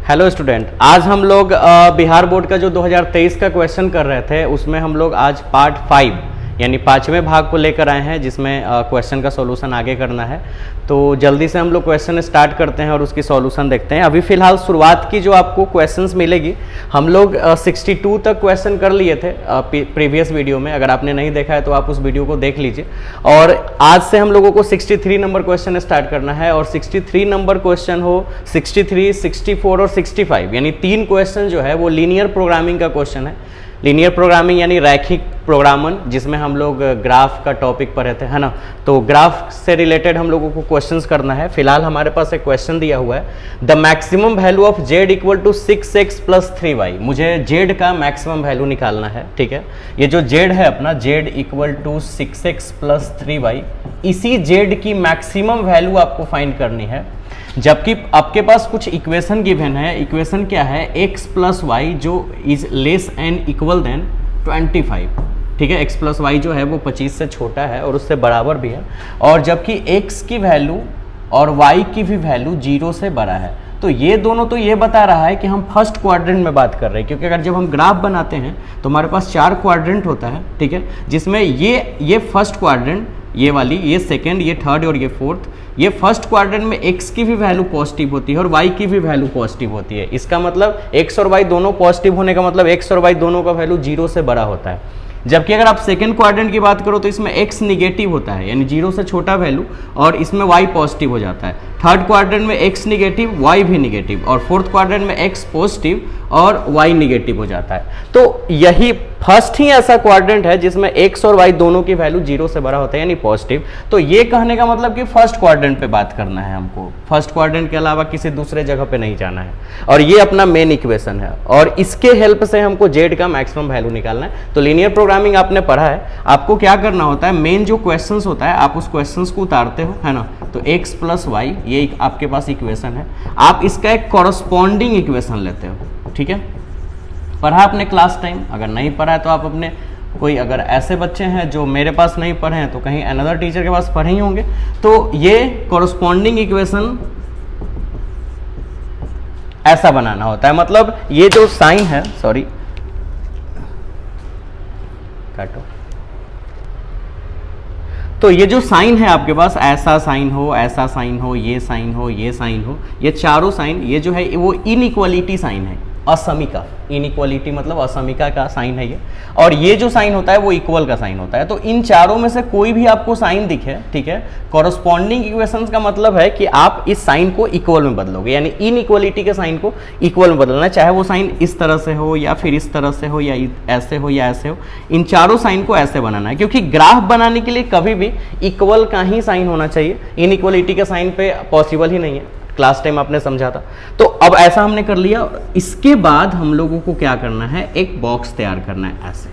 Hello student, आज हम लोग बिहार बोर्ड का जो 2023 का क्वेश्चन कर रहे थे उसमें हम लोग आज पार्ट 5 यानी 5वें भाग को लेकर आए हैं, जिसमें क्वेश्चन का सॉल्यूशन आगे करना है। तो जल्दी से हम लोग क्वेश्चन स्टार्ट करते हैं और उसकी सॉल्यूशन देखते हैं। अभी फिलहाल शुरुआत की जो आपको क्वेश्चंस मिलेगी, हम लोग 62 तक क्वेश्चन कर लिए थे प्रीवियस वीडियो में। अगर आपने नहीं देखा है तो आप उस वीडियो को देख लीजिए। और आज से हम लोगों को 63 नंबर क्वेश्चन स्टार्ट करना है, और 63 नंबर क्वेश्चन हो 63, 64 और 65 यानी 3 क्वेश्चन जो है वो लीनियर प्रोग्रामिंग का क्वेश्चन है। लीनियर प्रोग्रामिंग यानी रैखिक प्रोग्रामन, जिसमें हम लोग ग्राफ का टॉपिक पढ़े थे, है ना। तो ग्राफ से रिलेटेड हम लोगों को क्वेश्चंस करना है। फिलहाल हमारे पास एक क्वेश्चन दिया हुआ है, the maximum value of z equal to 6x plus 3y। मुझे z का मैक्सिमम वैल्यू निकालना है, ठीक है। ये जो z है अपना, z equal to 6x plus 3y, इसी z की मैक्सिमम वैल्यू आपको फाइंड करनी है। जबकि आपके पास कुछ इक्वेशन गिवन है। इक्वेशन क्या है, x प्लस वाई जो is less and equal than 25, ठीक है। x प्लस वाई जो है वो 25 से छोटा है और उससे बराबर भी है, और जबकि x की वैल्यू और y की भी वैल्यू 0 से बड़ा है। तो ये दोनों तो ये बता रहा है कि हम फर्स्ट क्वाड्रेंट में बात कर रहे हैं, क्योंकि अगर जब हम ग्राफ बनाते हैं तो हमारे पास 4 क्वाड्रेंट होता है, ठीक है, जिसमें ये फर्स्ट क्वाड्रेंट, ये वाली, ये सेकंड, ये थर्ड और ये फोर्थ। ये फर्स्ट क्वाड्रेंट में x की भी वैल्यू पॉजिटिव होती है और y की भी वैल्यू पॉजिटिव होती है। इसका मतलब x और y दोनों पॉजिटिव होने का मतलब x और y दोनों का वैल्यू 0 से बड़ा होता है। जबकि अगर आप सेकंड क्वाड्रेंट की बात करो तो इसमें x निगेटिव होता है, यानी 0 से छोटा वैल्यू, और इसमें y पॉजिटिव हो जाता है। थर्ड क्वाड्रेंट में x निगेटिव, y भी निगेटिव, और फोर्थ क्वाड्रेंट में x पॉजिटिव और y निगेटिव हो जाता है। तो यही फर्स्ट ही ऐसा क्वाड्रेंट है जिसमें x और y दोनों की वैल्यू 0 से बड़ा होता है, यानी पॉजिटिव। तो ये कहने का मतलब कि फर्स्ट क्वाड्रेंट पे बात करना है हमको, फर्स्ट क्वाड्रेंट के अलावा किसी दूसरे जगह पे नहीं जाना है। और ये अपना मेन इक्वेशन है, और इसके हेल्प से हमको z का मैक्सिमम वैल्यू निकालना है। तो लीनियर प्रोग्रामिंग आपने पढ़ा है, आपको क्या करना होता है, मेन जो क्वेश्चन होता है आप उस क्वेश्चन को उतारते हो, है ना। तो x प्लस वाई ये आपके पास इक्वेशन है, आप इसका एक कॉरस्पॉन्डिंग इक्वेशन लेते हो, ठीक है। पढ़ा आपने क्लास टाइम, अगर नहीं पढ़ा है तो आप अपने कोई, अगर ऐसे बच्चे हैं जो मेरे पास नहीं पढ़े हैं तो कहीं अनदर टीचर के पास पढ़े ही होंगे। तो ये कॉरस्पॉन्डिंग इक्वेशन ऐसा बनाना होता है, मतलब ये जो साइन है, सॉरी काटो, तो ये जो साइन है आपके पास, ऐसा साइन हो, ऐसा साइन हो, ये साइन हो, ये साइन हो, ये चारों साइन, ये जो है वो इनइक्वालिटी साइन है, असमिका। इनइक्वालिटी मतलब असमिका का साइन है ये, और ये जो साइन होता है वो इक्वल का साइन होता है। तो इन चारों में से कोई भी आपको साइन दिखे, ठीक है, कॉरस्पॉन्डिंग इक्वेशंस का मतलब है कि आप इस साइन को इक्वल में बदलोगे, यानी इनइक्वालिटी के साइन को इक्वल में बदलना है, चाहे वो साइन इस तरह से हो या फिर इस तरह से हो या ऐसे हो या ऐसे हो। इन चारों साइन को ऐसे बनाना है, क्योंकि ग्राफ बनाने के लिए कभी भी इक्वल का ही साइन होना चाहिए, इनइक्वालिटी के साइन पे पॉसिबल ही नहीं है। क्लास टाइम आपने समझा था। तो अब ऐसा हमने कर लिया, इसके बाद हम लोगों को क्या करना है, एक बॉक्स तैयार करना है ऐसे,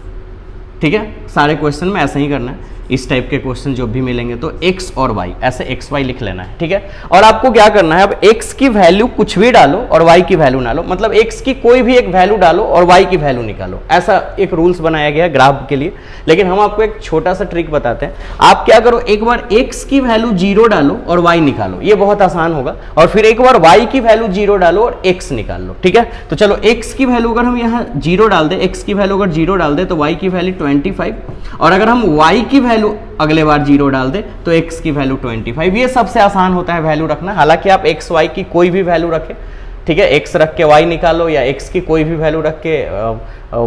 ठीक है। सारे क्वेश्चन में ऐसे ही करना है, इस टाइप के क्वेश्चन जो भी मिलेंगे तो x और y ऐसे x y लिख लेना है, ठीक है। और आपको क्या करना है, अब x की वैल्यू कुछ भी डालो और y की वैल्यू ना लो, मतलब x की कोई भी एक वैल्यू डालो और y की वैल्यू निकालो। ऐसा एक रूल्स बनाया गया है ग्राफ के लिए। लेकिन हम आपको एक छोटा सा ट्रिक बताते हैं। आप क्या करो, एक बार x की वैल्यू 0 डालो और y निकालो, ये बहुत आसान होगा। और फिर एक बार y की वैल्यू 0 डालो और x निकाल लो, ठीक है। तो चलो, x की वैल्यू अगर हम यहाँ 0 डाल दें, x की वैल्यू अगर 0 डाल दें तो y की वैल्यू 25, और अगर हम y की वैल्यू अगले बार 0 डाल दे तो x की वैल्यू 25। ये सबसे आसान होता है वैल्यू रखना। हालांकि आप x y की कोई भी वैल्यू रखें, ठीक है, x रख के y निकालो या x की कोई भी वैल्यू रख के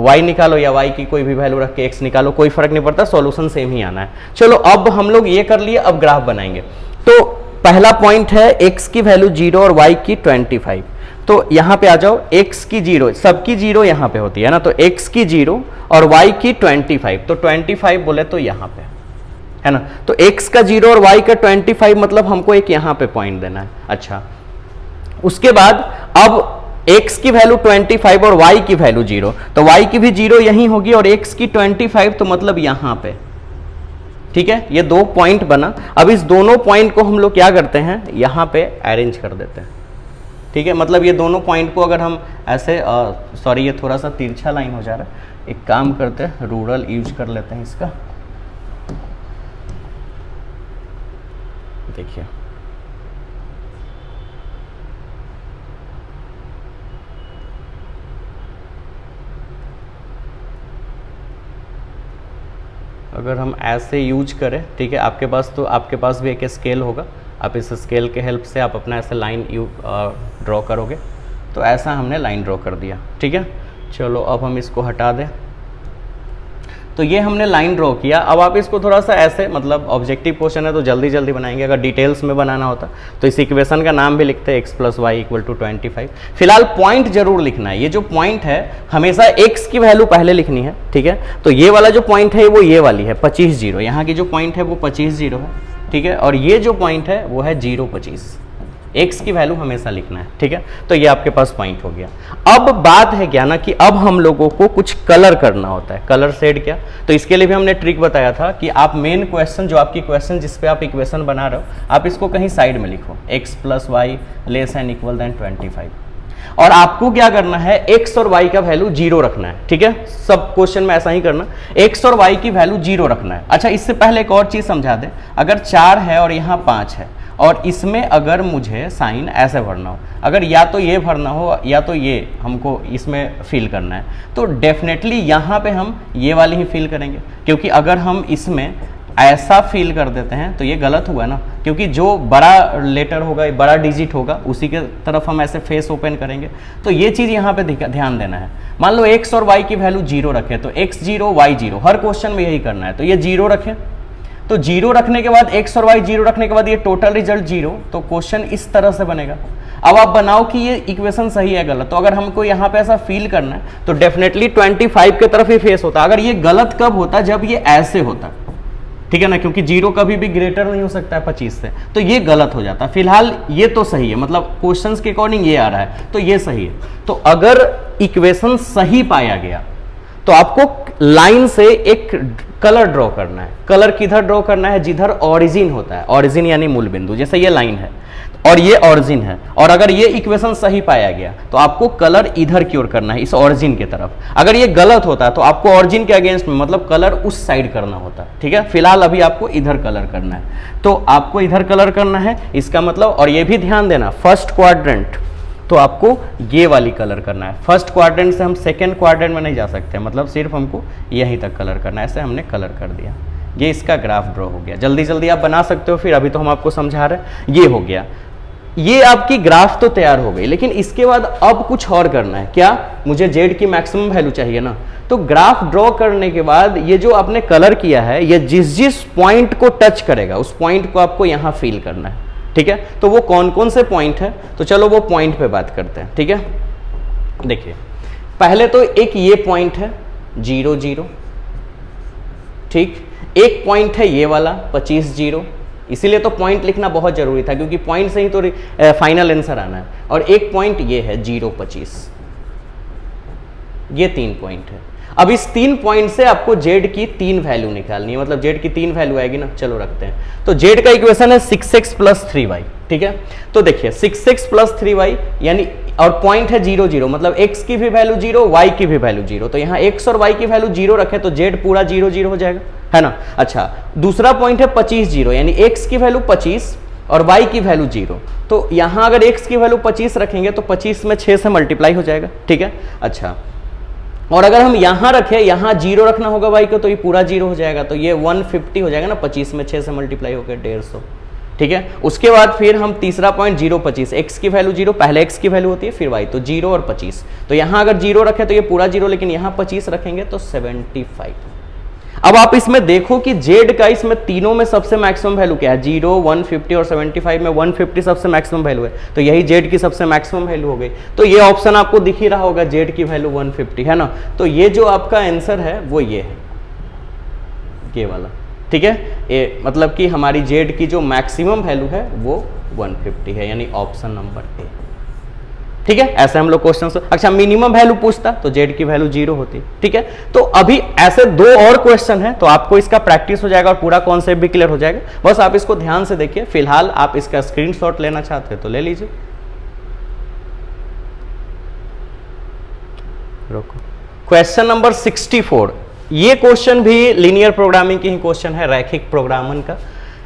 y निकालो या y की कोई भी वैल्यू रख के x निकालो, कोई फर्क नहीं पड़ता, सॉल्यूशन सेम ही आना है। चलो, अब हम लोग ये कर लिए, अब ग्राफ बनाएंगे। तो पहला पॉइंट है x की वैल्यू 0 और y की 25। तो यहां पे आ जाओ, x की 0, सबकी 0 यहां पे होती है ना, तो x की 0 और y की 25, तो 25 बोले तो यहां पे है ना। तो x का 0 और y का 25, मतलब हमको एक यहां पे पॉइंट देना है। अच्छा, उसके बाद अब x की वैल्यू 25 और y की वैल्यू 0, तो y की भी 0 यहीं होगी और x की 25, तो मतलब यहां पे, ठीक है। ये 2 पॉइंट बना। अब इस दोनों पॉइंट को हम लोग क्या करते हैं, यहां पे अरेंज कर देते हैं, ठीक है। मतलब ये दोनों पॉइंट को अगर हम ऐसे, सॉरी ये थोड़ा सा तिरछा लाइन हो जा रहा है, एक काम करते हैं, रूरल यूज कर लेते हैं इसका। देखिए, अगर हम ऐसे यूज करें, ठीक है, आपके पास भी एक स्केल होगा, आप इस स्केल के हेल्प से आप अपना ऐसे लाइन ड्रॉ करोगे। तो ऐसा हमने लाइन ड्रॉ कर दिया, ठीक है। चलो अब हम इसको हटा दें। तो ये हमने लाइन ड्रॉ किया। अब आप इसको थोड़ा सा ऐसे, मतलब ऑब्जेक्टिव क्वेश्चन है तो जल्दी जल्दी बनाएंगे, अगर डिटेल्स में बनाना होता तो इस इक्वेशन का नाम भी लिखते हैं x + y = 25। फिलहाल पॉइंट जरूर लिखना है, ये जो पॉइंट है हमेशा x की वैल्यू पहले लिखनी है, ठीक है। तो ये वाला जो पॉइंट है वो ये वाली है 25 0, यहाँ की जो पॉइंट है वो 25 0 है, ठीक है। और ये जो पॉइंट है वो है 0 25, x की वैल्यू हमेशा लिखना है, ठीक है। तो ये आपके पास पॉइंट हो गया। अब बात है क्या ना कि अब हम लोगों को कुछ कलर करना होता है, कलर शेड क्या। तो इसके लिए भी हमने ट्रिक बताया था कि आप मेन क्वेश्चन, जो आपकी क्वेश्चन जिस पे आप इक्वेशन बना रहे हो, आप इसको कहीं साइड में लिखो, x + y <= 25। और आपको क्या करना है, x और y का वैल्यू 0 रखना है, ठीक है। सब क्वेश्चन में ऐसा ही करना, x और y की वैल्यू 0 रखना है। अच्छा, इससे पहले एक और चीज समझा दें, अगर 4 है और यहाँ 5 है और इसमें अगर मुझे साइन ऐसे भरना हो, अगर या तो ये भरना हो या तो ये हमको इसमें फिल करना है, तो डेफिनेटली यहाँ पे हम ये वाली ही फिल करेंगे, क्योंकि अगर हम इसमें ऐसा फिल कर देते हैं तो ये गलत हुआ ना, क्योंकि जो बड़ा लेटर होगा, बड़ा डिजिट होगा, उसी के तरफ हम ऐसे फेस ओपन करेंगे। तो ये चीज़ यहाँ पे ध्यान देना है। मान लो x और y की वैल्यू 0 रखें, तो x 0 y 0, हर क्वेश्चन में यही करना है। तो ये 0 रखें, तो 0 रखने के बाद x और y 0 रखने के बाद ये टोटल रिजल्ट 0, तो क्वेश्चन इस तरह से बनेगा। अब आप बनाओ कि ये इक्वेशन सही है गलत। तो अगर हमको यहाँ पे ऐसा फील करना है तो डेफिनेटली 25 के तरफ ही फेस होता। अगर ये गलत कब होता, जब ये ऐसे होता, ठीक है ना, क्योंकि 0 कभी भी ग्रेटर नहीं हो सकता है 25 से, तो ये गलत हो जाता। फिलहाल ये तो सही है, मतलब क्वेश्चंस के अकॉर्डिंग ये आ रहा है, तो ये सही है। तो अगर इक्वेशन सही पाया गया तो आपको लाइन से एक कलर ड्रॉ करना है। कलर किधर ड्रॉ करना है, जिधर ओरिजिन होता है, ओरिजिन यानी मूल बिंदु। जैसे ये लाइन है और ये ओरिजिन है, और अगर ये इक्वेशन सही पाया गया तो आपको कलर इधर की ओर करना है, इस ओरिजिन की तरफ। अगर ये गलत होता तो आपको ओरिजिन के अगेंस्ट में, मतलब कलर उस साइड करना होता, ठीक है। फिलहाल अभी आपको इधर कलर करना है, तो आपको इधर कलर करना है, इसका मतलब। और ये भी ध्यान देना, फर्स्ट क्वाड्रेंट तो आपको ये वाली कलर करना है। फर्स्ट क्वाड्रेंट से हम सेकेंड क्वाड्रेंट में नहीं जा सकते, मतलब सिर्फ हमको यहीं तक कलर करना है। ऐसे हमने कलर कर दिया, ये इसका ग्राफ ड्रॉ हो गया। जल्दी जल्दी आप बना सकते हो, फिर अभी तो हम आपको समझा रहे हैं। ये हो गया, ये आपकी ग्राफ तो तैयार हो गई, लेकिन इसके बाद अब कुछ और करना है। क्या, मुझे जेड की मैक्सिमम वैल्यू चाहिए ना। तो ग्राफ ड्रॉ करने के बाद ये जो आपने कलर किया है, ये जिस जिस पॉइंट को टच करेगा उस पॉइंट को आपको यहाँ फील करना है, ठीक है। तो वो कौन कौन से पॉइंट है, तो चलो वो पॉइंट पे बात करते हैं, ठीक है। देखिए, पहले तो एक ये पॉइंट है 0 0, ठीक। एक पॉइंट है ये वाला 25 0, इसीलिए तो पॉइंट लिखना बहुत जरूरी था, क्योंकि पॉइंट से ही तो फाइनल आंसर आना है। और एक पॉइंट ये है 0 25, ये 3 पॉइंट है। अब इस 3 पॉइंट से आपको जेड की 3 वैल्यू निकालनी है, मतलब जेड की 3 वैल्यू आएगी ना। चलो रखते हैं, तो जेड का इक्वेशन है 6x + 3y, ठीक है। तो देखिए 6x + 3y यानी, और पॉइंट है 0 0, मतलब x की भी वैल्यू 0, y की भी वैल्यू 0। तो यहाँ x और y की वैल्यू 0 रखें तो जेड पूरा 0 0 हो जाएगा, है ना। अच्छा, दूसरा पॉइंट है 25 0, यानी x की वैल्यू 25 और y की वैल्यू 0। तो यहाँ अगर x की वैल्यू 25 रखेंगे तो 25 में 6 से मल्टीप्लाई हो जाएगा, ठीक है। अच्छा, और अगर हम यहाँ रखें, यहाँ 0 रखना होगा y को, तो ये पूरा 0 हो जाएगा, तो ये 150 हो जाएगा ना। 25 में 6 से मल्टीप्लाई होकर 150, ठीक है। उसके बाद फिर हम तीसरा पॉइंट 0 25, x की वैल्यू 0, पहले x की वैल्यू होती है फिर y, तो 0 और 25। तो यहाँ अगर 0 रखें तो ये पूरा 0, लेकिन यहाँ 25 रखेंगे तो 75। अब आप इसमें देखो कि जेड का इसमें तीनों में सबसे मैक्सिमम वैल्यू क्या है, 0 150 और 75 में 150 सबसे मैक्सिमम वैल्यू है, तो यही जेड की सबसे मैक्सिमम वैल्यू हो गई। तो ये ऑप्शन आपको दिख ही रहा होगा, जेड की वैल्यू 150 है ना। तो ये जो आपका आंसर है वो ये है, ये वाला, ठीक है। ये मतलब कि हमारी जेड की जो मैक्सिमम वैल्यू है वो 150 है, यानी ऑप्शन नंबर ए, ठीक है। ऐसे हम लोग क्वेश्चन से, अच्छा मिनिमम वैल्यू पूछता तो जेड की वैल्यू 0 होती, ठीक है। तो अभी ऐसे 2 और क्वेश्चन है, तो आपको इसका प्रैक्टिस हो जाएगा और पूरा कॉन्सेप्ट भी क्लियर हो जाएगा। बस आप इसको ध्यान से देखिए। फिलहाल आप इसका स्क्रीनशॉट लेना चाहते हैं तो ले लीजिए। रोको, क्वेश्चन नंबर 64। ये क्वेश्चन भी लीनियर प्रोग्रामिंग की ही क्वेश्चन है, रैखिक प्रोग्रामन का।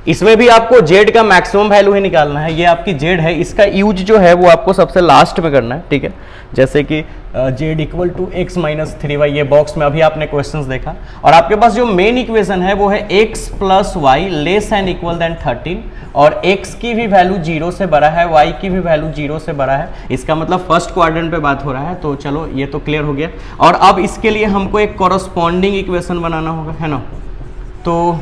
इसमें भी आपको जेड का मैक्सिमम वैल्यू ही निकालना है। ये आपकी जेड है, इसका यूज जो है वो आपको सबसे लास्ट में करना है, ठीक है। जैसे कि Z equal to X minus 3y, ये बॉक्स में अभी आपने क्वेश्चंस देखा। और आपके पास जो मेन इक्वेशन है वो है x plus Y less and equal than 13, और x की भी वैल्यू 0 से बड़ा है, y की भी वैल्यू 0 से बड़ा है। इसका मतलब फर्स्ट क्वाड्रेंट पे बात हो रहा है। तो चलो ये तो क्लियर हो गया। और अब इसके लिए हमको एक कॉरस्पॉन्डिंग इक्वेशन बनाना होगा, है ना। तो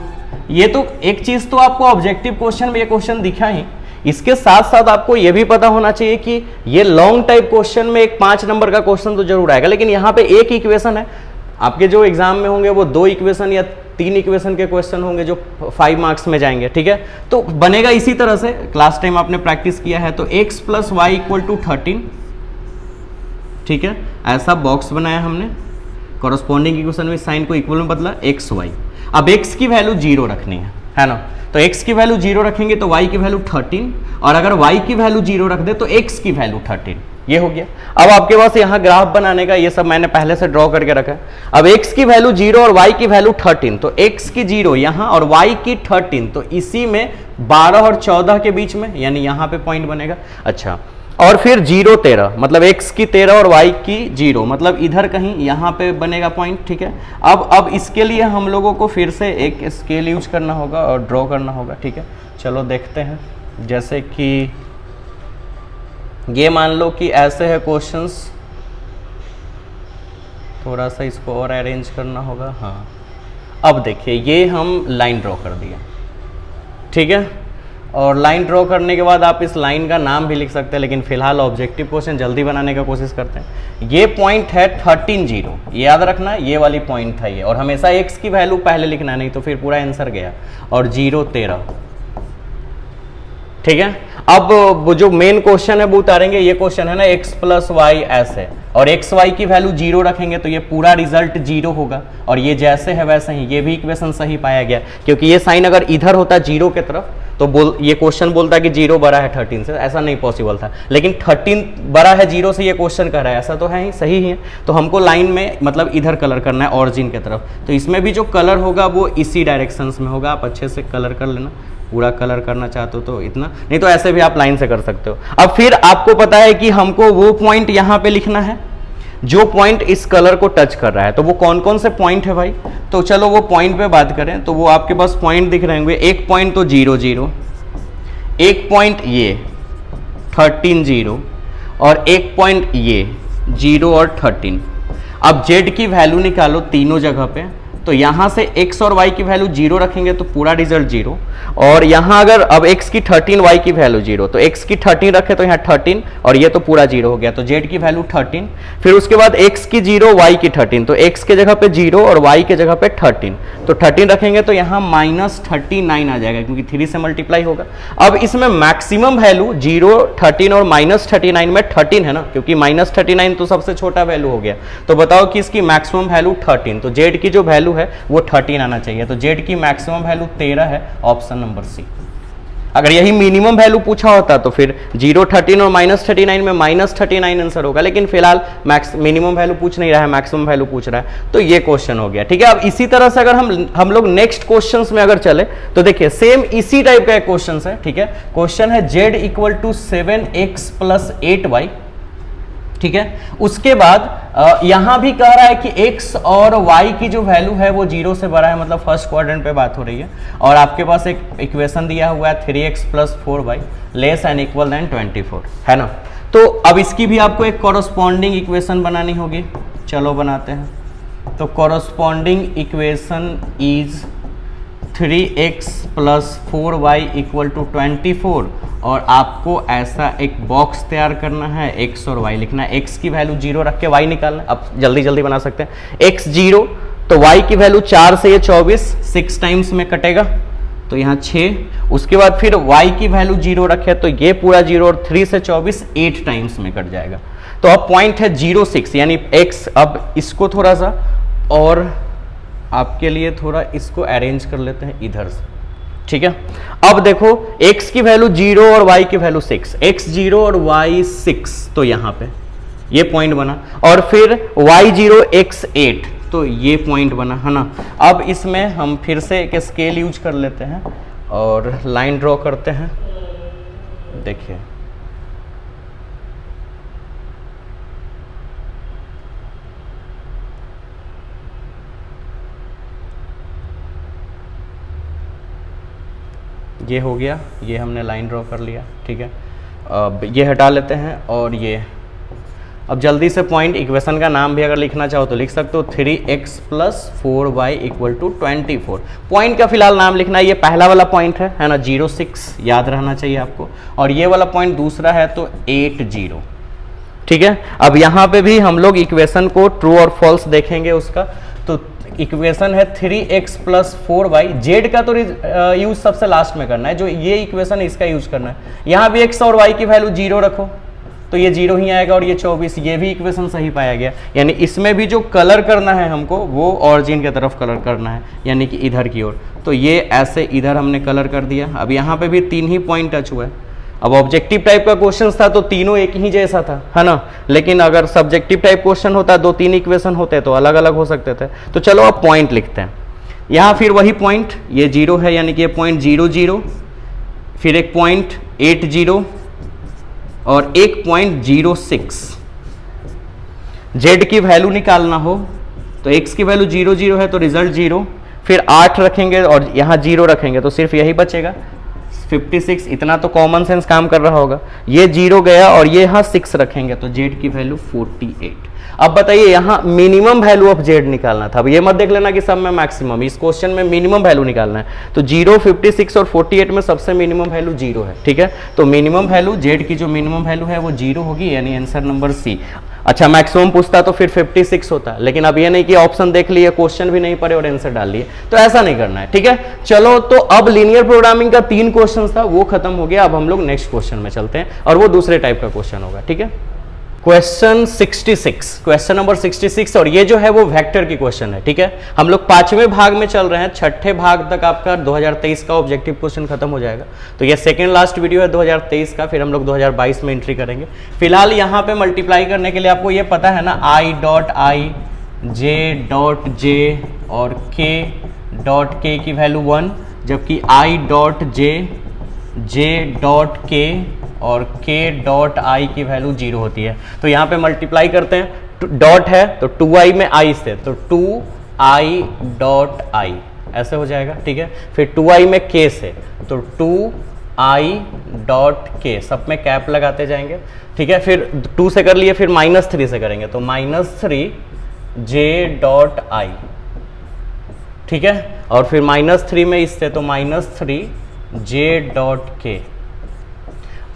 ये तो एक चीज तो आपको ऑब्जेक्टिव क्वेश्चन में ये क्वेश्चन दिखा ही, इसके साथ साथ आपको ये भी पता होना चाहिए कि ये लॉन्ग टाइप क्वेश्चन में एक 5 नंबर का क्वेश्चन तो जरूर आएगा, लेकिन यहाँ पे एक इक्वेशन है। आपके जो एग्जाम में होंगे वो 2 इक्वेशन या 3 इक्वेशन के क्वेश्चन होंगे जो 5 मार्क्स में जाएंगे, ठीक है। तो बनेगा इसी तरह से, क्लास टाइम आपने प्रैक्टिस किया है। तो x plus Y equal to 13, ठीक है, ऐसा बॉक्स बनाया हमने। कॉरस्पॉन्डिंग इक्वेशन में साइन को इक्वल में बदला, एक्स वाई। अब x की वैल्यू 0 रखनी है ना। तो x की वैल्यू 0 रखेंगे तो y की वैल्यू 13, और अगर y की वैल्यू 0 रख दे तो x की वैल्यू 13। ये हो गया। अब आपके पास यहाँ ग्राफ बनाने का ये सब मैंने पहले से ड्रॉ करके रखा है। अब x की वैल्यू 0 और y की वैल्यू 13, तो x की 0 यहाँ और y की 13, तो इसी में 12 और 14 के बीच में, यानी यहाँ पे पॉइंट बनेगा। अच्छा, और फिर 0 13, मतलब x की 13 और y की 0, मतलब इधर कहीं यहाँ पे बनेगा पॉइंट, ठीक है। अब इसके लिए हम लोगों को फिर से एक स्केल यूज करना होगा और ड्रॉ करना होगा, ठीक है। चलो देखते हैं। जैसे कि ये मान लो कि ऐसे है क्वेश्चंस, थोड़ा सा इसको और अरेंज करना होगा। हाँ, अब देखिए ये हम लाइन ड्रॉ कर दिया, ठीक है। और लाइन ड्रॉ करने के बाद आप इस लाइन का नाम भी लिख सकते हैं, लेकिन फिलहाल ऑब्जेक्टिव क्वेश्चन जल्दी बनाने का कोशिश करते हैं। ये पॉइंट है 13 0, ये याद रखना, ये वाली पॉइंट था ये, और हमेशा x की वैल्यू पहले लिखना है, नहीं तो फिर पूरा आंसर गया। और 0 13, ठीक है। अब वो जो मेन क्वेश्चन है वो उतारेंगे। ये क्वेश्चन है ना x प्लस वाई ऐसे, और एक्स वाई की वैल्यू 0 रखेंगे तो ये पूरा रिजल्ट 0 होगा, और ये जैसे है वैसे ही। ये भी इक्वेशन सही पाया गया, क्योंकि ये साइन अगर इधर होता 0 के तरफ तो ये क्वेश्चन बोलता कि 0 बड़ा है 13 से, ऐसा नहीं पॉसिबल था। लेकिन 13 बड़ा है 0 से, ये क्वेश्चन कह रहा है, ऐसा तो है ही, सही ही है। तो हमको लाइन में मतलब इधर कलर करना है, ऑरिजिन के तरफ। तो इसमें भी जो कलर होगा वो इसी डायरेक्शंस में होगा। आप अच्छे से कलर कर लेना, पूरा कलर करना चाहते हो तो इतना, नहीं तो ऐसे भी आप लाइन से कर सकते हो। अब फिर आपको पता है कि हमको वो पॉइंट यहाँ पे लिखना है जो पॉइंट इस कलर को टच कर रहा है। तो वो कौन कौन से पॉइंट है भाई? तो चलो वो पॉइंट पे बात करें। तो वो आपके पास पॉइंट दिख रहे होंगे। एक पॉइंट तो 0 0, एक पॉइंट ये 13 0, और एक पॉइंट ये 0 और 13। अब z की वैल्यू निकालो तीनों जगह पे। तो यहां से x और y की वैल्यू 0 रखेंगे तो पूरा रिजल्ट 0, और यहां अगर अब x की 13 y की वैल्यू 0, तो x की 13 रखे तो यहाँ 13, और ये तो पूरा 0 हो गया। तो z की वैल्यू 13, फिर उसके बाद x की 0 y की 13, तो x के जगह पे 0 और y के जगह पे 13, तो 13 रखेंगे तो यहाँ -39 आ जाएगा, क्योंकि 3 से मल्टीप्लाई होगा। अब इसमें मैक्सिमम वैल्यू 0, 13 और -39 में 13 है ना, क्योंकि -39 तो सबसे छोटा वैल्यू हो गया। तो बताओ कि इसकी मैक्सिमम वैल्यू 13, तो z की जो वैल्यू है वो 13 आना चाहिए। तो z की मैक्सिमम वैल्यू 13 है, ऑप्शन नंबर सी। अगर यही मिनिमम वैल्यू पूछा होता तो फिर 0, 13 और -39 में -39 आंसर होगा, लेकिन फिलहाल मिनिमम वैल्यू पूछ नहीं रहा है, मैक्सिमम वैल्यू पूछ रहा है। तो ये क्वेश्चन हो गया, ठीक है। अब इसी तरह से अगर हम लोग नेक्स्ट क्वेश्चंस में अगर चले तो देखिए सेम इसी टाइप का एक क्वेश्चन है, ठीक है। क्वेश्चन है z equal to 7x plus 8y, ठीक है। उसके बाद यहां भी कह रहा है कि x और y की जो वैल्यू है वो 0 से बड़ा है, मतलब फर्स्ट क्वाड्रेंट पे बात हो रही है। और आपके पास एक इक्वेशन दिया हुआ है 3x plus 4y less and equal than 24, है ना। तो अब इसकी भी आपको एक कॉरस्पॉन्डिंग इक्वेशन बनानी होगी। चलो बनाते हैं। तो corresponding equation is 3x plus 4y equal to 24, और आपको ऐसा एक बॉक्स तैयार करना है, x और y लिखना है। x की वैल्यू 0 रख के y निकालना है। अब जल्दी जल्दी बना सकते हैं। x 0, तो y की वैल्यू 4 से ये 24, 6 टाइम्स में कटेगा, तो यहाँ 6। उसके बाद फिर y की वैल्यू 0 रखे तो ये पूरा 0, और 3 से 24 8 टाइम्स में कट जाएगा। तो अब पॉइंट है 0 6, यानी x। अब इसको थोड़ा सा और आपके लिए थोड़ा इसको अरेंज कर लेते हैं इधर से, ठीक है। अब देखो x की वैल्यू 0 और y की वैल्यू 6, x 0 और y 6, तो यहाँ पे ये पॉइंट बना। और फिर y 0 x 8, तो ये पॉइंट बना, है ना। अब इसमें हम फिर से एक स्केल यूज कर लेते हैं। और लाइन ड्रॉ करते हैं। देखिए ये हो गया, ये हमने लाइन ड्रॉ कर लिया, ठीक है। अब ये हटा लेते हैं और ये अब जल्दी से पॉइंट इक्वेशन का नाम भी अगर लिखना चाहो तो लिख सकते हो, 3x + 4y = 24। पॉइंट का फिलहाल नाम लिखना है, ये पहला वाला पॉइंट है ना, 06 याद रहना चाहिए आपको, और ये वाला पॉइंट दूसरा है तो 80, ठीक है। अब यहाँ पे भी हम लोग इक्वेशन को ट्रू और फॉल्स देखेंगे उसका। तो इक्वेशन है 3x + 4y, जेड का तो यूज सबसे लास्ट में करना है, जो ये इक्वेशन है इसका यूज करना है। यहाँ भी x और y की वैल्यू 0 रखो तो ये 0 ही आएगा, और ये 24, ये भी इक्वेशन सही पाया गया। यानी इसमें भी जो कलर करना है हमको वो ऑरिजिन की तरफ कलर करना है, यानी कि इधर की ओर। तो ये ऐसे इधर हमने कलर कर दिया। अब यहाँ पे भी 3 ही पॉइंट टच हुआ है। अब ऑब्जेक्टिव टाइप का क्वेश्चन था तो तीनों एक ही जैसा था, है ना। लेकिन अगर सब्जेक्टिव टाइप क्वेश्चन होता, 2-3 इक्वेशन होते तो अलग अलग हो सकते थे। तो चलो अब पॉइंट लिखते हैं। यहाँ फिर वही पॉइंट, ये 0 है यानी कि ये पॉइंट 0 0, फिर एक पॉइंट 80 और एक पॉइंट 06। जेड की वैल्यू निकालना हो तो x की वैल्यू 0 0 है तो रिजल्ट 0, फिर 8 रखेंगे और यहाँ 0 रखेंगे तो सिर्फ यही बचेगा 56। इतना तो कॉमन सेंस काम कर रहा होगा। ये 0 गया और ये यहाँ 6 रखेंगे तो जेड की वैल्यू 48। अब बताइए यहाँ मिनिमम वैल्यू ऑफ जेड निकालना था। अब ये मत देख लेना कि सब में मैक्सिमम, इस क्वेश्चन में मिनिमम वैल्यू निकालना है। तो 0, 56 और 48 में सबसे मिनिमम वैल्यू 0 है, ठीक है। तो मिनिमम वैल्यू जेड की जो मिनिमम वैल्यू है वो 0 होगी, यानी आंसर नंबर सी। अच्छा मैक्सिमम पूछता तो फिर 56 होता, लेकिन अब ये नहीं कि ऑप्शन देख लिए, क्वेश्चन भी नहीं पढ़े और आंसर डाल लिए, तो ऐसा नहीं करना है, ठीक है। चलो तो अब लीनियर प्रोग्रामिंग का 3 क्वेश्चन था वो खत्म हो गया। अब हम लोग नेक्स्ट क्वेश्चन में चलते हैं और वो दूसरे टाइप का क्वेश्चन होगा, ठीक है। क्वेश्चन 66, क्वेश्चन नंबर 66, और ये जो है वो वेक्टर की क्वेश्चन है, ठीक है। हम लोग 5वें भाग में चल रहे हैं, 6ठे भाग तक आपका 2023 का ऑब्जेक्टिव क्वेश्चन खत्म हो जाएगा। तो ये सेकंड लास्ट वीडियो है 2023 का, फिर हम लोग 2022 में एंट्री करेंगे। फिलहाल यहाँ पे मल्टीप्लाई करने के लिए आपको ये पता है ना, i.i, j.j और k.k की वैल्यू 1, जबकि i.j, j.k और k.i की वैल्यू 0 होती है। तो यहाँ पे मल्टीप्लाई करते हैं, डॉट है तो 2i में i से, तो 2i.i ऐसे हो जाएगा, ठीक है। फिर 2i में k से तो 2i.k, सब में कैप लगाते जाएंगे, ठीक है। फिर 2 से कर लिए, फिर -3 से करेंगे तो -3j.i, ठीक है। और फिर -3 में इससे तो -3j.k।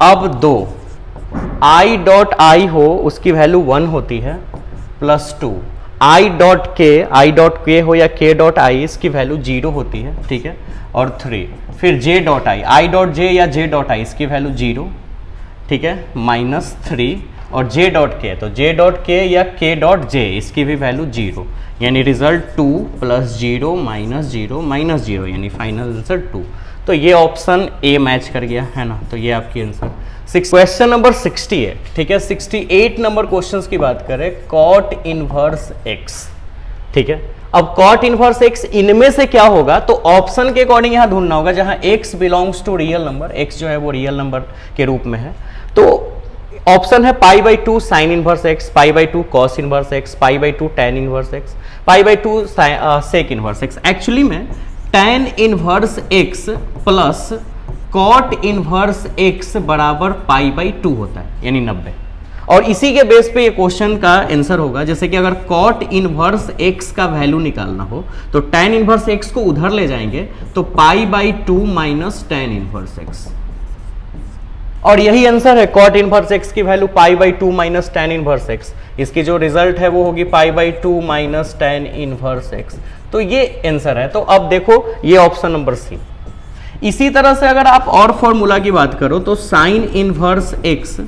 अब 2 i.i हो उसकी वैल्यू 1 होती है, +2 i.k हो या k.i इसकी वैल्यू 0 होती है, ठीक है। और 3 फिर j.i, i.j या j.i इसकी वैल्यू 0, ठीक है, -3 और j.k, तो j.k या k.j इसकी भी वैल्यू 0, यानी रिजल्ट 2 + 0 -0 -0, यानी फाइनल आंसर 2। तो ये ऑप्शन ए मैच कर गया है ना, तो ये आपकी आंसर। क्वेश्चन नंबर 68, ठीक है। 68 नंबर क्वेश्चंस की बात करें, cot इनवर्स x, ठीक है। अब cot इनवर्स x इनमें से क्या होगा, तो ऑप्शन के अकॉर्डिंग यहां ढूंढना होगा जहां x belongs to real number, x जो है वो रियल नंबर के रूप में है। तो ऑप्शन है π/2 sin inverse x, π/2 cos inverse x, पी/2 tan inverse x, π/2 sec inverse x। Actually में tan inverse x plus cot inverse x बराबर π/2 होता है, यानी 90। और इसी के बेस पे ये क्वेश्चन का आंसर होगा। जैसे कि अगर cot इनवर्स x का वैल्यू निकालना हो तो tan इनवर्स x को उधर ले जाएंगे तो π/2 माइनस tan इनवर्स x, और यही आंसर है। cot इनवर्स x की value π/2 minus tan inverse x, इसकी जो रिजल्ट है वो होगी π/2 माइनस tan इनवर्स x। तो ये आंसर है। तो अब देखो ये ऑप्शन नंबर सी। इसी तरह से अगर आप और फॉर्मूला की बात करो तो sign inverse x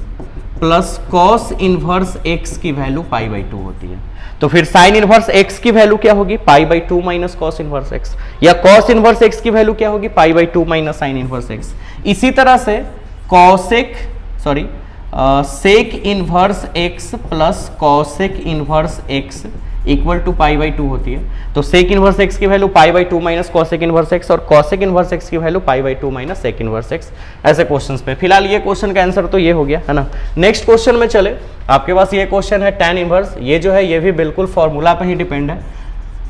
plus cos inverse x की वैल्यू π/2 होती है। तो फिर साइन इनवर्स x की वैल्यू क्या होगी, π/2 माइनस कॉस इनवर्स x, या कॉस इनवर्स x की वैल्यू क्या होगी, π/2 माइनस साइन इनवर्स x। इसी तरह से sec inverse x plus cosec inverse x equal to pi by 2 होती है। तो सेक इनवर्स एक्स की value pi by 2 minus cosec inverse X, और कॉसेक इनवर्स एक्स की value pi by 2 minus sec inverse X, ऐसे questions पे। फिलहाल ये क्वेश्चन का आंसर तो ये हो गया है ना। नेक्स्ट क्वेश्चन में चले, आपके पास ये क्वेश्चन है tan इनवर्स। ये जो है ये भी बिल्कुल फॉर्मूला पे ही डिपेंड है।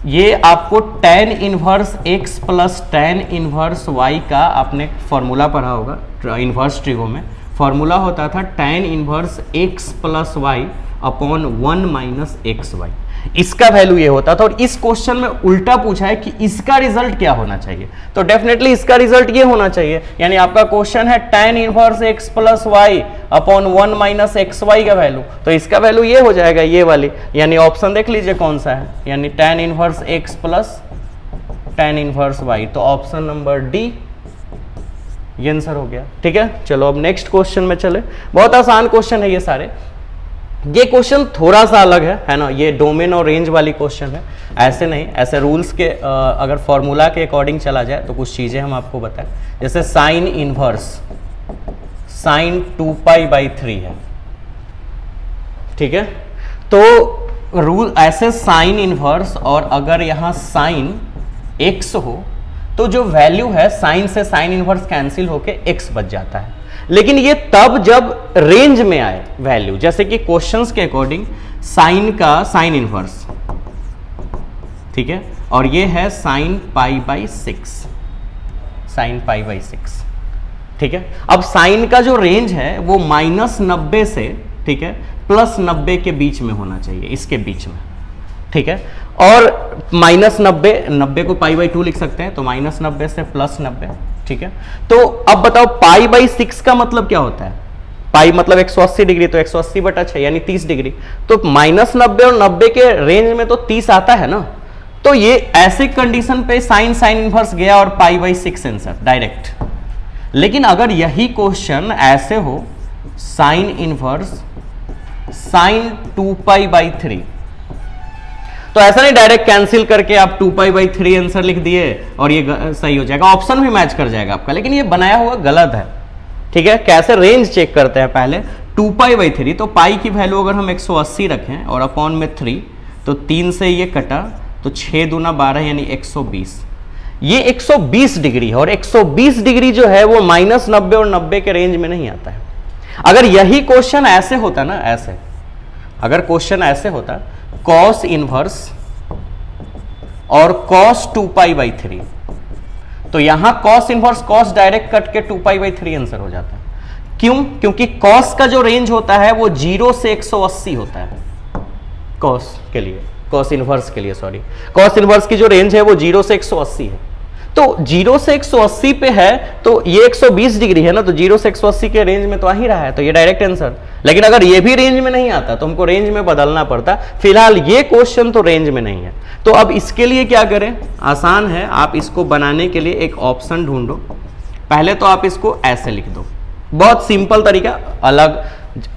ये आपको tan inverse x plus tan inverse y का आपने फॉर्मूला पढ़ा होगा इनवर्स ट्रिगो में। फॉर्मूला होता था tan inverse x plus Y upon 1 minus X Y. इसका वैल्यू ये होता था, और इस क्वेश्चन में उल्टा पूछा है कि इसका रिजल्ट क्या होना चाहिए। तो डेफिनेटली इसका रिजल्ट ये होना चाहिए, यानी आपका क्वेश्चन है tan inverse x plus Y upon 1 minus X Y का वैल्यू, तो इसका वैल्यू ये हो जाएगा, ये वाली, यानी ऑप्शन देख लीजिए कौन सा है, यानी tan inverse x plus tan inverse Y. तो ऑप्शन नंबर डी ये आंसर हो गया। ठीक है, चलो अब नेक्स्ट क्वेश्चन में चले। बहुत आसान क्वेश्चन है ये सारे। ये क्वेश्चन थोड़ा सा अलग है ना, ये डोमेन और रेंज वाली क्वेश्चन है। ऐसे नहीं, ऐसे रूल्स के अगर फॉर्मूला के अकॉर्डिंग चला जाए तो कुछ चीजें हम आपको बताएं, जैसे sine inverse sine 2 pi by 3 है। ठीक है, तो रूल ऐसे साइन इनवर्स, और अगर यहां साइन एक्स हो तो जो वैल्यू है साइन से साइन इनवर्स कैंसिल होके एक्स बच जाता है। लेकिन ये तब जब रेंज में आए वैल्यू, जैसे कि क्वेश्चंस के अकॉर्डिंग साइन का साइन इनवर्स, ठीक है, और ये है sine pi by 6, sine pi by 6। ठीक है, अब साइन का जो रेंज है वो -90 से, ठीक है, +90 के बीच में होना चाहिए, इसके बीच में। ठीक है, और -90 को पाई बाई 2 लिख सकते हैं, तो -90 से +90। ठीक है, तो अब बताओ पाई बाई 6 का मतलब क्या होता है? पाई मतलब 180 डिग्री, तो 180 बटा 6 यानी 30 डिग्री। तो -90 और 90 के रेंज में तो 30 आता है ना। तो ये ऐसे कंडीशन पे साइन साइन इनवर्स गया और पाई बाई 6 आंसर डायरेक्ट। लेकिन अगर यही क्वेश्चन ऐसे हो, sine inverse sine 2 pi by 3, तो ऐसा नहीं डायरेक्ट कैंसिल करके आप 2 पाई बाई 3 आंसर लिख दिए और ये सही हो जाएगा, ऑप्शन भी मैच कर जाएगा आपका। लेकिन ये बनाया हुआ गलत है। ठीक है, कैसे रेंज चेक करते हैं पहले, 2 पाई बाई 3, तो पाई की वैल्यू अगर हम 180 रखें और अपॉन में 3, तो 3 से ये कटा, तो 6 दूना 12 यानी 120। ये 120 डिग्री है, और 120 डिग्री जो है वो -90 और 90 के रेंज में नहीं आता है। अगर यही क्वेश्चन ऐसे होता ना, ऐसे अगर क्वेश्चन ऐसे होता कॉस इनवर्स और कॉस 2 पाई बाई 3, तो यहां cos inverse cos direct cut के 2 पाई बाई 3 आंसर हो जाता है। क्यों? क्योंकि कॉस का जो रेंज होता है वो 0 से 180 होता है। कॉस के लिए, कॉस इनवर्स के लिए, सॉरी, कॉस इनवर्स की जो रेंज है वो 0 से 180 है। तो 0 से 180 पे है, तो ये 120 डिग्री है ना, तो 0 से 180 के रेंज में तो आ ही रहा है, तो ये डायरेक्ट आंसर। लेकिन अगर ये भी रेंज में नहीं आता तो हमको रेंज में बदलना पड़ता। फिलहाल ये क्वेश्चन तो रेंज में नहीं है, तो अब इसके लिए क्या करें? आसान है, आप इसको बनाने के लिए एक ऑप्शन ढूंढो। पहले तो आप इसको ऐसे लिख दो, बहुत सिंपल तरीका। अलग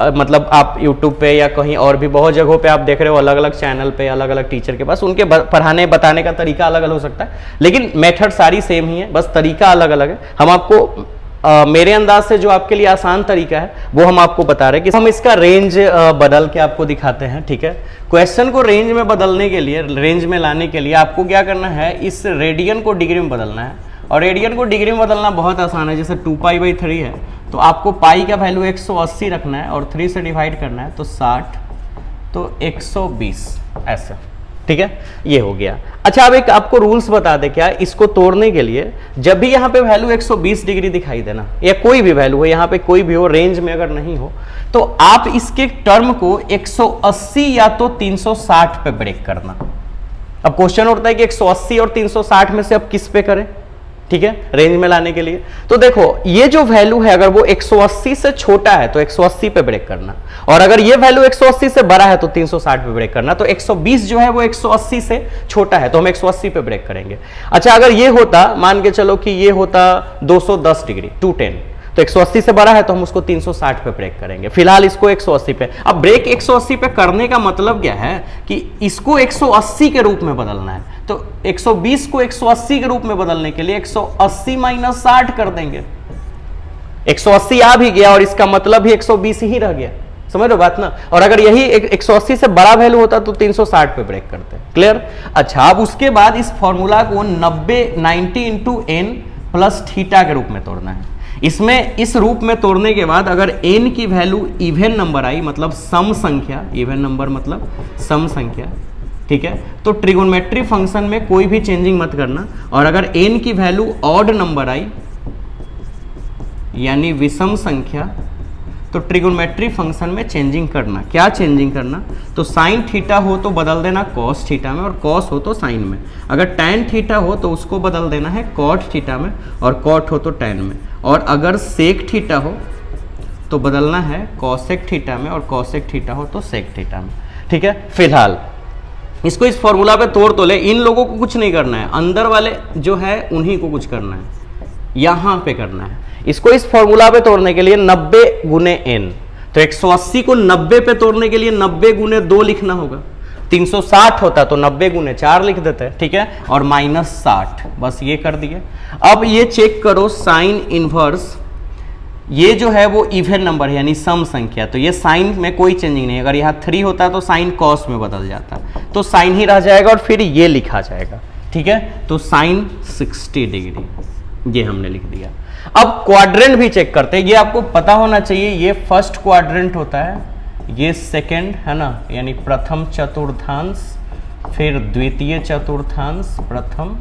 मतलब आप YouTube पे या कहीं और भी बहुत जगहों पे आप देख रहे हो, अलग अलग चैनल पे अलग अलग टीचर के पास, उनके पढ़ाने बताने का तरीका अलग अलग हो सकता है, लेकिन मेथड सारी सेम ही है, बस तरीका अलग अलग है। हम आपको मेरे अंदाज से जो आपके लिए आसान तरीका है वो हम आपको बता रहे हैं कि हम इसका रेंज बदल के आपको दिखाते हैं। ठीक है, क्वेश्चन को रेंज में बदलने के लिए, रेंज में लाने के लिए आपको क्या करना है, इस रेडियन को डिग्री में बदलना है। और रेडियन को डिग्री में बदलना बहुत आसान है। जैसे 2 पाई बाई 3 है, तो आपको पाई का वैल्यू 180 रखना है और 3 से डिवाइड करना है, तो 60, तो 120 ऐसे। ठीक है, ये हो गया। अच्छा, अब एक आपको रूल्स बता दे क्या, इसको तोड़ने के लिए जब भी यहाँ पे वैल्यू 120 डिग्री दिखाई देना, या कोई भी वैल्यू हो, यहाँ पे कोई भी हो, रेंज में अगर नहीं हो, तो आप इसके टर्म को 180 या तो 360 पे ब्रेक करना। अब क्वेश्चन उठता है कि 180 और 360 में से अब किस पे करें? ठीक है, रेंज में लाने के लिए तो देखो, ये जो वैल्यू है अगर वो 180 से छोटा है तो 180 पे ब्रेक करना, और अगर ये वैल्यू 180 से बड़ा है तो 360 पे ब्रेक करना। तो 120 जो है वो 180 से छोटा है तो हम 180 पे ब्रेक करेंगे। अच्छा, अगर ये होता, मान के चलो कि ये होता 210 डिग्री 210, तो 180 से बड़ा है तो हम उसको 360 पे ब्रेक करेंगे। फिलहाल इसको 180 पे। अब ब्रेक 180 पे करने का मतलब क्या है कि इसको 180 के रूप में बदलना है, तो 120 को 180 के रूप में बदलने के लिए 180 माइनस 60 कर देंगे। 180 आ भी गया और इसका मतलब भी 120 ही रह गया। समझ लो बात ना। और अगर यही 180 से बड़ा वैल्यू होता तो 360 पे ब्रेक करते। क्लियर? अच्छा, अब उसके बाद इस फॉर्मूला को 90 इंटू एन प्लस थीटा के रूप में तोड़ना है। इसमें इस रूप में तोड़ने के बाद अगर n की वैल्यू इवन नंबर आई, मतलब सम संख्या, इवन नंबर मतलब सम संख्या, ठीक है, तो ट्रिगोनोमेट्री फंक्शन में कोई भी चेंजिंग मत करना। और अगर n की वैल्यू ऑड नंबर आई यानी विषम संख्या, तो ट्रिगोनोमेट्री फंक्शन में चेंजिंग करना। क्या चेंजिंग करना? तो साइन थीटा हो तो बदल देना कॉस थीटा में, और कॉस हो तो साइन में। अगर टैन थीटा हो तो उसको बदल देना है कॉट थीटा में, और कॉट हो तो टैन में। और अगर सेक थीटा हो तो बदलना है कॉसेक थीटा में, और कॉसेक थीटा हो तो सेक थीटा में। ठीक है, फिलहाल इसको इस फॉर्मूला पे तोड़ तो ले। इन लोगों को कुछ नहीं करना है, अंदर वाले जो है उन्हीं को कुछ करना है, यहां पे करना है। इसको इस फॉर्मूला पे तोड़ने के लिए 90 गुने n, तो 180 को 90 पे तोड़ने के लिए 90 गुने 2 लिखना होगा। 360 होता तो 90 गुने 4 लिख देते हैं। ठीक है, और माइनस 60, बस ये कर दिए। अब ये चेक करो साइन इनवर्स, ये जो है वो इवन नंबर है यानी सम संख्या, तो ये साइन में कोई चेंजिंग नहीं। अगर यहाँ 3 होता तो साइन कॉस में बदल जाता, तो साइन ही रह जाएगा और फिर ये लिखा जाएगा। ठीक है, तो साइन 60 डिग्री ये हमने लिख दिया। अब क्वाड्रेंट भी चेक करते हैं, ये आपको पता होना चाहिए। ये फर्स्ट क्वाड्रेंट होता है, ये सेकेंड है ना, यानी प्रथम चतुर्थांश, फिर द्वितीय चतुर्थांश, प्रथम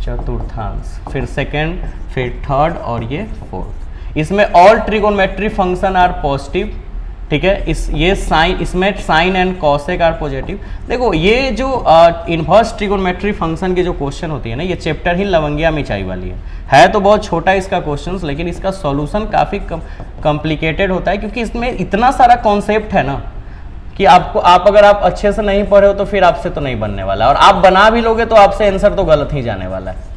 चतुर्थांश, फिर सेकेंड, फिर थर्ड और ये फोर्थ। इसमें all trigonometry function are positive. ठीक है, ये साइन, इसमें sine and cosec are positive. देखो ये जो इनवर्स ट्रिगोनोमेट्री फंक्शन की जो क्वेश्चन होती है ना, ये चैप्टर ही लवंगिया मिचाई वाली है तो बहुत छोटा इसका क्वेश्चंस, लेकिन इसका सॉल्यूशन काफ़ी कॉम्प्लिकेटेड होता है, क्योंकि इसमें इतना सारा कॉन्सेप्ट है ना कि आपको, अगर आप अच्छे से नहीं पढ़े हो तो फिर आपसे तो नहीं बनने वाला, और आप बना भी लोगे तो आपसे आंसर तो गलत ही जाने वाला है।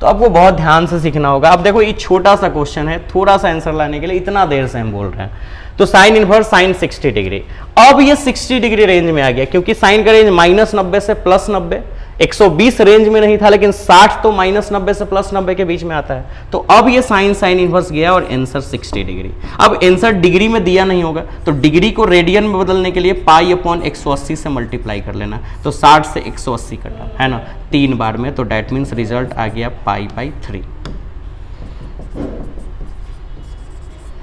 तो आपको बहुत ध्यान से सीखना होगा। अब देखो ये छोटा सा क्वेश्चन है, थोड़ा सा आंसर लाने के लिए इतना देर से हम बोल रहे हैं। तो साइन इनवर्स साइन 60 डिग्री, अब ये 60 डिग्री रेंज में आ गया, क्योंकि साइन का रेंज -90 से +90, 120 रेंज में नहीं था, लेकिन 60 तो -90 से +90 के बीच में आता है। तो अब ये साइन इनवर्स गया और आंसर 60 डिग्री। अब आंसर डिग्री में दिया नहीं होगा, तो डिग्री को रेडियन में बदलने के लिए π/180 से मल्टीप्लाई कर लेना। तो 60 से 180 कटा है ना 3 बार में, तो डेट मीन्स रिजल्ट आ गया π/3।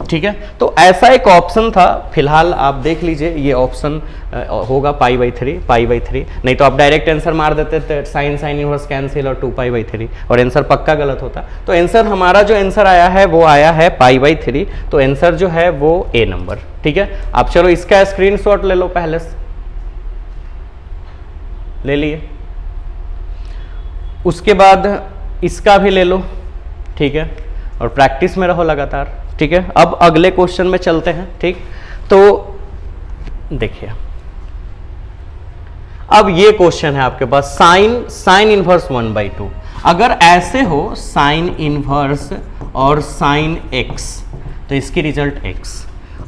ठीक है, तो ऐसा एक ऑप्शन था। फिलहाल आप देख लीजिए, ये ऑप्शन होगा π/3, नहीं तो आप डायरेक्ट आंसर मार देते थे साइन इनवर्स कैंसिल और 2π/3, और आंसर पक्का गलत होता। तो आंसर हमारा जो आंसर आया है वो आया है π/3, तो आंसर जो है वो ए नंबर। ठीक है, आप चलो इसका स्क्रीनशॉट ले लो, पहले से ले लिए, उसके बाद इसका भी ले लो। ठीक है, और प्रैक्टिस में रहो लगातार। ठीक है, अब अगले क्वेश्चन में चलते हैं। ठीक, तो देखिए अब ये क्वेश्चन है आपके पास, साइन इनवर्स 1/2। अगर ऐसे हो साइन इनवर्स और साइन x, तो इसकी रिजल्ट x,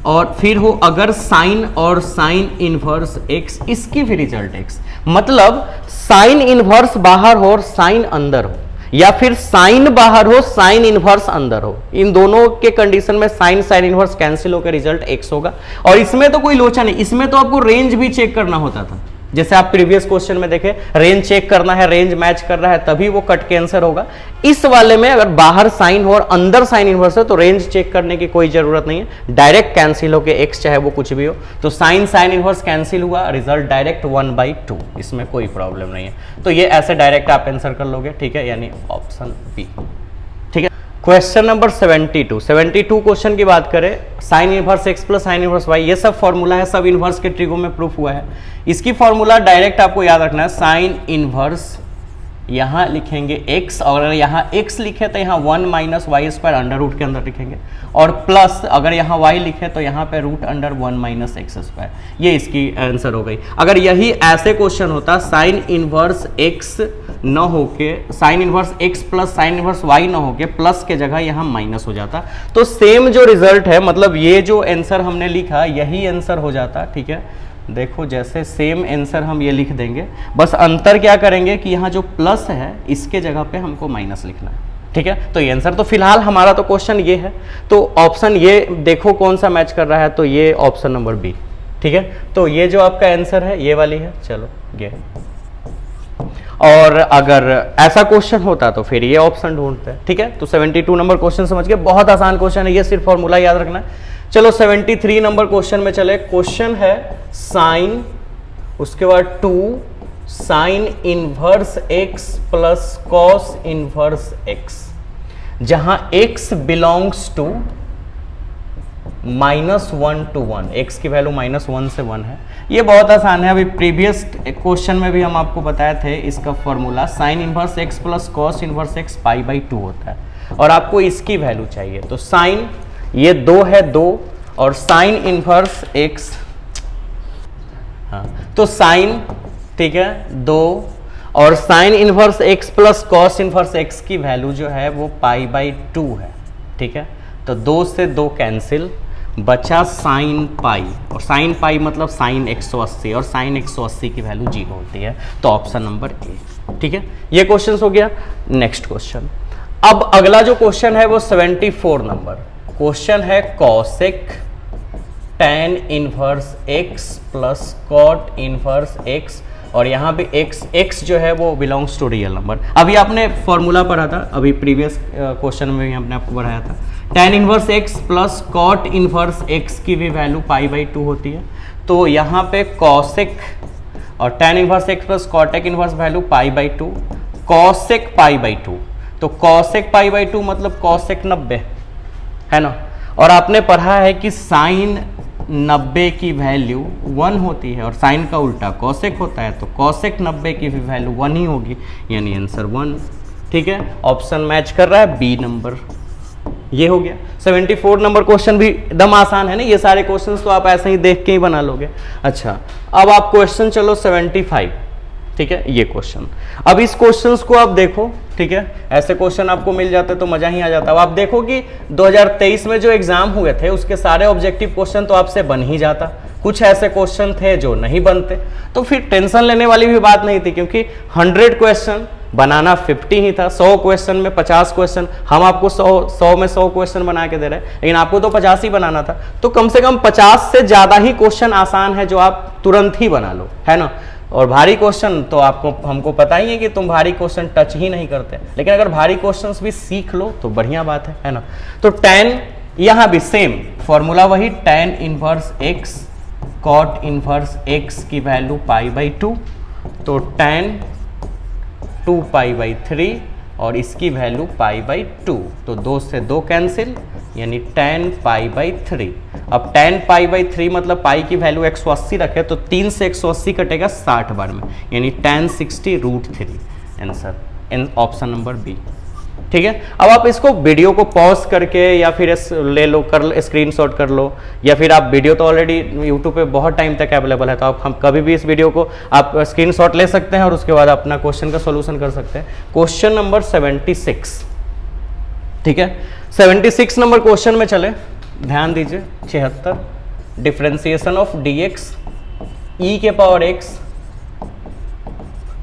और फिर हो अगर साइन और साइन इनवर्स x, इसकी भी रिजल्ट x। मतलब साइन इनवर्स बाहर हो और साइन अंदर हो, या फिर साइन बाहर हो साइन इनवर्स अंदर हो, इन दोनों के कंडीशन में साइन इनवर्स कैंसिल होकर रिजल्ट x होगा। और इसमें तो कोई लोचा नहीं, इसमें तो आपको रेंज भी चेक करना होता था। जैसे आप प्रीवियस क्वेश्चन में देखे, रेंज चेक करना है, रेंज मैच कर रहा है तभी वो कट के आंसर होगा। इस वाले में अगर बाहर साइन हो और अंदर साइन इनवर्स है तो रेंज चेक करने की कोई जरूरत नहीं है, डायरेक्ट कैंसिल होके x चाहे वो कुछ भी हो। तो साइन इनवर्स कैंसिल हुआ, रिजल्ट डायरेक्ट 1/2, इसमें कोई प्रॉब्लम नहीं है। तो ये ऐसे डायरेक्ट आप आंसर कर लोगे। ठीक है, यानी ऑप्शन बी। ठीक है, क्वेश्चन नंबर 72 क्वेश्चन की बात करें, sign inverse x plus sine inverse y, ये सब फॉर्मूला है, सब इनवर्स के ट्रिगो में प्रूफ हुआ है। इसकी फॉर्मूला डायरेक्ट आपको याद रखना है, साइन इनवर्स यहाँ लिखेंगे x, और अगर यहाँ x लिखे तो यहाँ 1 - y² अंडर रूट के अंदर लिखेंगे, और प्लस अगर यहाँ y लिखे तो यहाँ पे √1 - x²। ये इसकी आंसर हो गई। अगर यही ऐसे क्वेश्चन होता, साइन इनवर्स x न होके, sign inverse x plus sine inverse y न होके प्लस के जगह यहाँ माइनस हो जाता, तो सेम जो रिजल्ट है, मतलब ये जो आंसर हमने लिखा यही आंसर हो जाता। ठीक है, देखो जैसे सेम आंसर हम ये लिख देंगे, बस अंतर क्या करेंगे कि यहाँ जो प्लस है इसके जगह पे हमको माइनस लिखना है। ठीक है, तो ये आंसर, तो फिलहाल हमारा तो क्वेश्चन ये है, तो ऑप्शन ये देखो कौन सा मैच कर रहा है, तो ये ऑप्शन नंबर बी। ठीक है, तो ये जो आपका आंसर है ये वाली है, चलो ये। और अगर ऐसा क्वेश्चन होता तो फिर ये ऑप्शन ढूंढते हैं। ठीक है, तो 72 नंबर क्वेश्चन समझ गए, बहुत आसान क्वेश्चन है ये, सिर्फ फॉर्मूला याद रखना है। चलो 73 नंबर क्वेश्चन में चले। क्वेश्चन है साइन, उसके बाद 2 sine inverse x plus cos inverse x, जहां x belongs to -1 to 1, x की वैल्यू -1 से 1 है। ये बहुत आसान है, अभी प्रीवियस क्वेश्चन में भी हम आपको बताए थे इसका formula, sign inverse x plus cos inverse x π/2 होता है, और आपको इसकी वैल्यू चाहिए। तो साइन ये 2 है 2, और साइन इनवर्स x, हाँ तो साइन, ठीक है 2, और sign inverse x plus cos inverse x की वैल्यू जो है वो π/2 है। ठीक है, तो 2 से 2 कैंसिल, बचा साइन पाई, और साइन पाई मतलब साइन 180, और साइन 180 की वैल्यू 0 होती है, तो ऑप्शन नंबर ए। ठीक है, ये क्वेश्चन हो गया। नेक्स्ट क्वेश्चन, अब अगला जो क्वेश्चन है वो 74 नंबर क्वेश्चन है, cosec tan inverse x plus cot inverse x, और यहाँ पे x जो है वो बिलोंग्स टू रियल नंबर। अभी आपने फॉर्मूला पढ़ा था, अभी प्रीवियस क्वेश्चन में भी हमने आपको पढ़ाया था, tan inverse x plus cot inverse x की भी वैल्यू π/2 होती है। तो यहाँ पे कॉसेक और tan inverse x plus cot inverse value π/2, cosec π/2, तो कॉसेक π/2 मतलब कॉसेक 90 है ना। और आपने पढ़ा है कि साइन 90 की वैल्यू 1 होती है, और साइन का उल्टा कॉसेक होता है, तो कॉसेक 90 की भी वैल्यू 1 ही होगी, यानी आंसर 1। ठीक है, ऑप्शन मैच कर रहा है बी नंबर, ये हो गया। 74 नंबर क्वेश्चन भी एकदम आसान है ना, ये सारे क्वेश्चंस तो आप ऐसे ही देख के ही बना लोगे। अच्छा, अब आप क्वेश्चन चलो 75, ठीक है, ये क्वेश्चन। अब इस क्वेश्चंस को आप देखो, ठीक है, ऐसे क्वेश्चन आपको मिल जाते तो मजा ही आ जाता। अब आप देखो कि 2023 में जो एग्जाम हुए थे उसके सारे ऑब्जेक्टिव क्वेश्चन तो आपसे बन ही जाता, कुछ ऐसे क्वेश्चन थे जो नहीं बनते, तो फिर टेंशन लेने वाली भी बात नहीं थी, क्योंकि 100 क्वेश्चन बनाना 50 ही था, 100 क्वेश्चन में 50 क्वेश्चन, हम आपको 100 में 100 क्वेश्चन बना के दे रहे हैं, लेकिन आपको तो 50 ही बनाना था, तो कम से कम 50 से ज्यादा ही क्वेश्चन आसान है जो आप तुरंत ही बना लो, है ना। और भारी क्वेश्चन तो आपको, हमको पता ही है कि तुम भारी क्वेश्चन टच ही नहीं करते, लेकिन अगर भारी क्वेश्चंस भी सीख लो तो बढ़िया बात है ना। तो tan, यहां भी सेम फॉर्मूला वही, tan inverse x cot inverse x की वैल्यू π/2, तो tan 2π/3 और इसकी वैल्यू π/2, तो 2 से 2 कैंसिल, यानी tan π/3। अब tan π/3 मतलब पाई की वैल्यू 180 रखे, तो 3 से 180 कटेगा 60 बार में, यानी tan 60√3, answer option number B. ठीक है, अब आप इसको वीडियो को पॉज करके या फिर ले लो, कर स्क्रीनशॉट कर लो, या फिर आप वीडियो तो ऑलरेडी यूट्यूब पे बहुत टाइम तक अवेलेबल है, तो आप हम कभी भी इस वीडियो को आप स्क्रीनशॉट ले सकते हैं और उसके बाद अपना क्वेश्चन का सॉल्यूशन कर सकते हैं। क्वेश्चन नंबर 76, ठीक है, 76 नंबर क्वेश्चन में चले, ध्यान दीजिए। 76, differentiation of dx e⁻x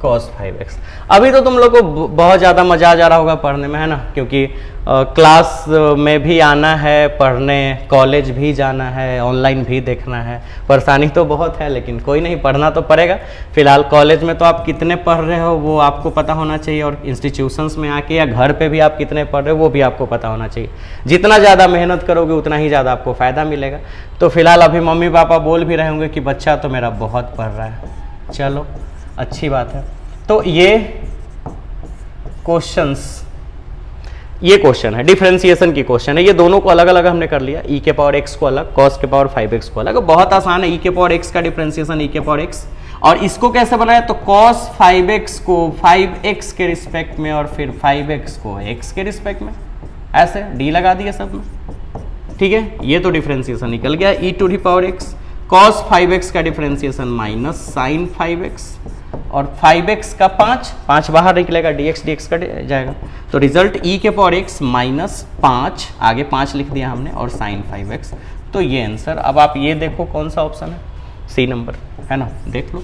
cos 5x। अभी तो तुम लोग को बहुत ज़्यादा मज़ा आ जा रहा होगा पढ़ने में, है ना, क्योंकि क्लास में भी आना है पढ़ने, कॉलेज भी जाना है, ऑनलाइन भी देखना है, परेशानी तो बहुत है, लेकिन कोई नहीं, पढ़ना तो पड़ेगा। फिलहाल कॉलेज में तो आप कितने पढ़ रहे हो वो आपको पता होना चाहिए, और इंस्टीट्यूशंस में आके या घर पे भी आप कितने पढ़ रहे हो वो भी आपको पता होना चाहिए। जितना ज़्यादा मेहनत करोगे उतना ही ज़्यादा आपको फ़ायदा मिलेगा। तो फिलहाल अभी मम्मी पापा बोल भी रहे होंगे कि बच्चा तो मेरा बहुत पढ़ रहा है, चलो अच्छी बात है। तो ये क्वेश्चन है, डिफरेंशिएशन की क्वेश्चन है, ये दोनों को अलग अलग हमने कर लिया, e⁻x को अलग, cos 5x को अलग। बहुत आसान है, e⁻x का डिफरेंशिएशन e⁻x, और इसको कैसे बनाया, तो cos 5x को 5x के रिस्पेक्ट में और फिर 5x को x के रिस्पेक्ट में, ऐसे d लगा दिया सब में, ठीक है। ये तो डिफरेंशिएशन निकल गया, e⁻x cos 5x का डिफरेंशिएशन माइनस साइन 5x, और 5x का 5 बाहर निकलेगा, dx कट जाएगा, तो रिजल्ट e⁻x माइनस 5, आगे 5 लिख दिया हमने, और साइन 5x, तो ये आंसर। अब आप ये देखो कौन सा ऑप्शन है, सी नंबर, है ना, देख लो,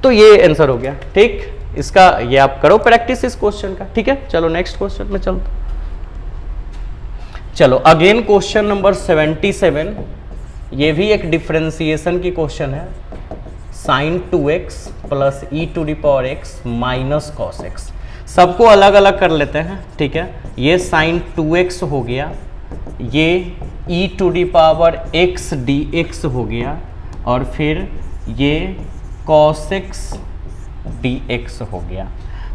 तो ये आंसर हो गया। ठीक, इसका ये आप करो प्रैक्टिस इस क्वेश्चन का, ठीक है। चलो नेक्स्ट क्वेश्चन में चलते। चलो अगेन क्वेश्चन नंबर 77, ये भी एक डिफरेंशिएशन की क्वेश्चन है। sin 2x plus e to the power x minus cos x, सबको अलग अलग कर लेते हैं, ठीक है। ये sin 2x हो गया, ये e to the power x dx हो गया, और फिर ये cos x dx हो गया।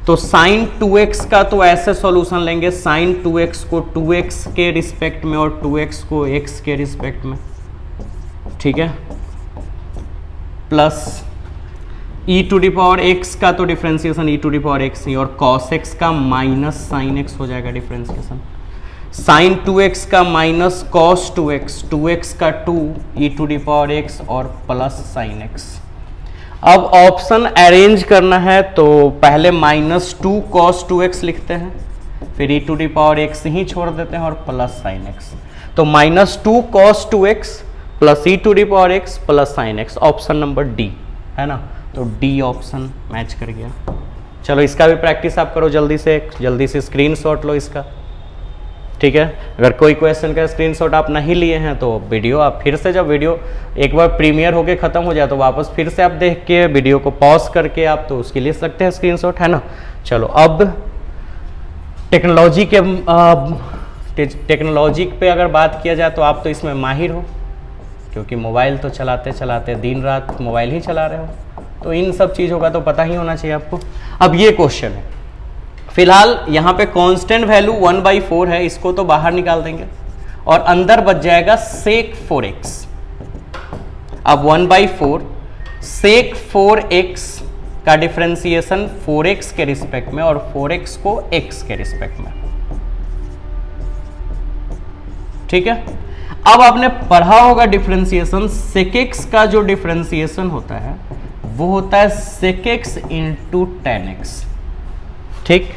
तो sin 2x का तो ऐसे सॉल्यूशन लेंगे, sin 2x को 2x के रिस्पेक्ट में और 2x को x के रिस्पेक्ट में, ठीक है, plus e to the power x का तो differentiation e to the power x ही, और cos x का माइनस sin x हो जाएगा डिफरेंशिएशन, sin 2x का माइनस cos 2x, 2x का 2 e to the power x और प्लस sin x। अब ऑप्शन अरेंज करना है तो पहले -2 cos 2x लिखते हैं, फिर e to the power x ही छोड़ देते हैं और प्लस sin x। तो -2 cos 2x plus e to the power x plus sin x, option number D है ना। तो डी ऑप्शन मैच कर गया। चलो इसका भी प्रैक्टिस आप करो जल्दी से स्क्रीनशॉट लो इसका, ठीक है। अगर कोई क्वेश्चन का स्क्रीनशॉट आप नहीं लिए हैं तो वीडियो आप फिर से, जब वीडियो एक बार प्रीमियर होके ख़त्म हो जाए तो वापस फिर से आप देख के वीडियो को पॉज करके आप तो उसके ले सकते हैं स्क्रीनशॉट, है ना। चलो अब टेक्नोलॉजी पे अगर बात किया जाए तो आप तो इसमें माहिर हो, क्योंकि मोबाइल तो चलाते चलाते दिन रात मोबाइल ही चला रहे हो, तो इन सब चीज़ों का तो पता ही होना चाहिए आपको। अब ये क्वेश्चन है, फिलहाल यहाँ पे कांस्टेंट वैल्यू 1/4 है, इसको तो बाहर निकाल देंगे और अंदर बच जाएगा sec 4x। अब 1/4 sec 4x का डिफरेंशिएशन 4x के रिस्पेक्ट में और 4x को x के रिस्पेक्ट में, ठीक है। अब आपने पढ़ा होगा डिफरेंशिएशन, sec x का जो डिफरेंशिएशन होता है वो होता है sec x into tan x, ठीक।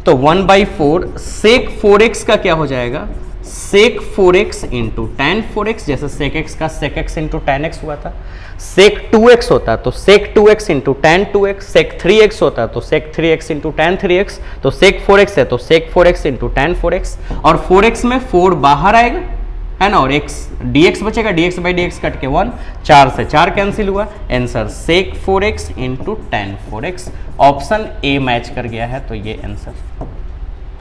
तो 1/4 sec 4x का क्या हो जाएगा, sec 4x into tan 4x, जैसे sec x का sec x into tan x हुआ था। sec 2x होता है तो sec 2x into tan 2x, sec 3x होता है तो sec 3x into tan 3x, तो sec 4x है तो sec 4x into tan 4x, और 4x में 4 बाहर आएगा, है ना, और x dx बचेगा, dx बाई dx कट के 1, 4 से 4 कैंसिल हुआ, answer sec 4x into tan 4x, option A match कर गया है। तो ये आंसर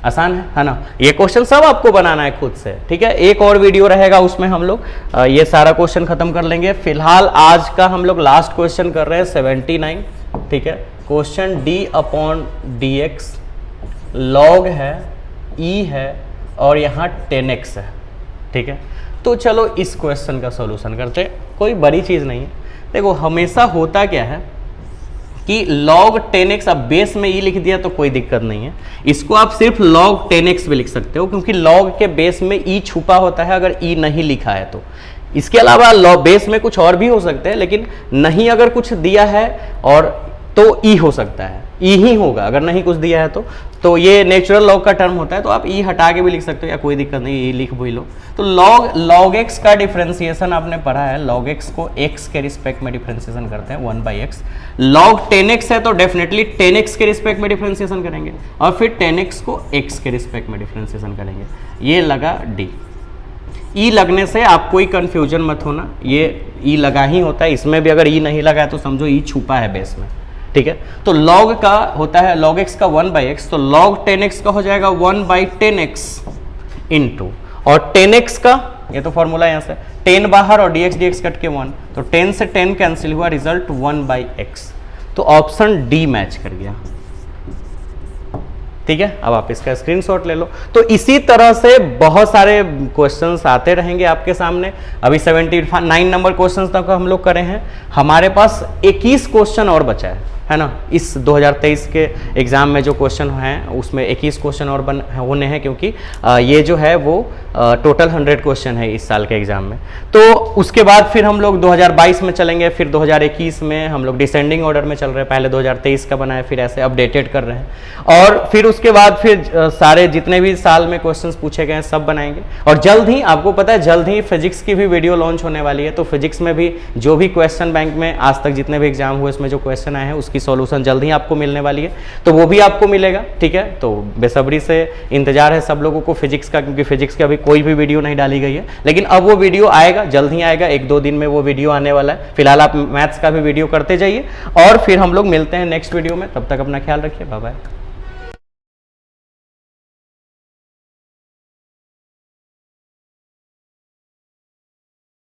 आसान है ना। ये क्वेश्चन सब आपको बनाना है खुद से, ठीक है। एक और वीडियो रहेगा उसमें हम लोग ये सारा क्वेश्चन खत्म कर लेंगे। फिलहाल आज का हम लोग लास्ट क्वेश्चन कर रहे हैं 79, ठीक है। क्वेश्चन d/dx log है, e है और यहाँ 10x है, ठीक है। तो चलो इस क्वेश्चन का सॉल्यूशन करते हैं, कोई बड़ी चीज़ नहीं है। देखो हमेशा होता क्या है कि log 10x, अब बेस में e लिख दिया तो कोई दिक्कत नहीं है, इसको आप सिर्फ log 10x भी लिख सकते हो, क्योंकि log के बेस में e छुपा होता है अगर e नहीं लिखा है तो। इसके अलावा log बेस में कुछ और भी हो सकते हैं, लेकिन नहीं अगर कुछ दिया है और तो e हो सकता है, e ही होगा अगर नहीं कुछ दिया है तो ये नेचुरल लॉग का टर्म होता है, तो आप e हटा के भी लिख सकते हो या कोई दिक्कत नहीं, e लिख भी लो। तो log x का डिफरेंशिएशन आपने पढ़ा है, log x को x के रिस्पेक्ट में डिफरेंशिएशन करते हैं 1/x। log 10x है तो डेफिनेटली 10x के रिस्पेक्ट में डिफरेंशिएशन करेंगे और फिर 10x को x के रिस्पेक्ट में डिफरेंशिएशन करेंगे। ये लगा d। e लगने से आप कोई कंफ्यूजन मत होना, ये e लगा ही होता है, इसमें भी अगर e नहीं लगा है तो समझो e छुपा है बेस में, ठीक है। तो log का होता है log x का 1/x, तो log 10x का हो जाएगा 1/10x इंटू, और 10x का ये तो फॉर्मूला यहाँ से 10 बाहर और dx कट के 1, तो 10 से 10 कैंसिल हुआ, रिजल्ट 1/x। तो ऑप्शन डी मैच कर गया, ठीक है। अब आप इसका स्क्रीनशॉट ले लो। तो इसी तरह से बहुत सारे क्वेश्चंस आते रहेंगे आपके सामने। अभी 79 नंबर क्वेश्चंस तक हम लोग करे हैं, हमारे पास 21 क्वेश्चन और बचा है ना। इस 2023 के एग्जाम में जो क्वेश्चन हैं उसमें 21 क्वेश्चन और होने हैं, क्योंकि ये जो है वो टोटल 100 क्वेश्चन है इस साल के एग्जाम में। तो उसके बाद फिर हम लोग 2022 में चलेंगे, फिर 2021 में हम लोग डिसेंडिंग ऑर्डर में चल रहे हैं, पहले 2023 का बनाया फिर ऐसे अपडेटेड कर रहे हैं, और फिर उसके बाद फिर सारे जितने भी साल में क्वेश्चंस पूछे गए हैं सब बनाएंगे। और जल्द ही आपको पता है जल्द ही फिजिक्स की भी वीडियो लॉन्च होने वाली है, तो फिजिक्स में भी जो भी क्वेश्चन बैंक में आज तक जितने भी एग्जाम हुए उसमें जो क्वेश्चन आए हैं उसकी उसकी सॉल्यूशन जल्द ही आपको मिलने वाली है, तो वो भी आपको मिलेगा, ठीक है। तो बेसब्री से इंतजार है सब लोगों को फिजिक्स का, क्योंकि फिजिक्स की अभी कोई भी वीडियो नहीं डाली गई है, लेकिन अब वो वीडियो आएगा, जल्द ही आएगा, 1-2 दिन में वो वीडियो आने वाला है। फिलहाल आप मैथ्स का भी वीडियो करते जाइए और फिर हम लोग मिलते हैं नेक्स्ट वीडियो में। तब तक अपना ख्याल रखिए, बाय बाय।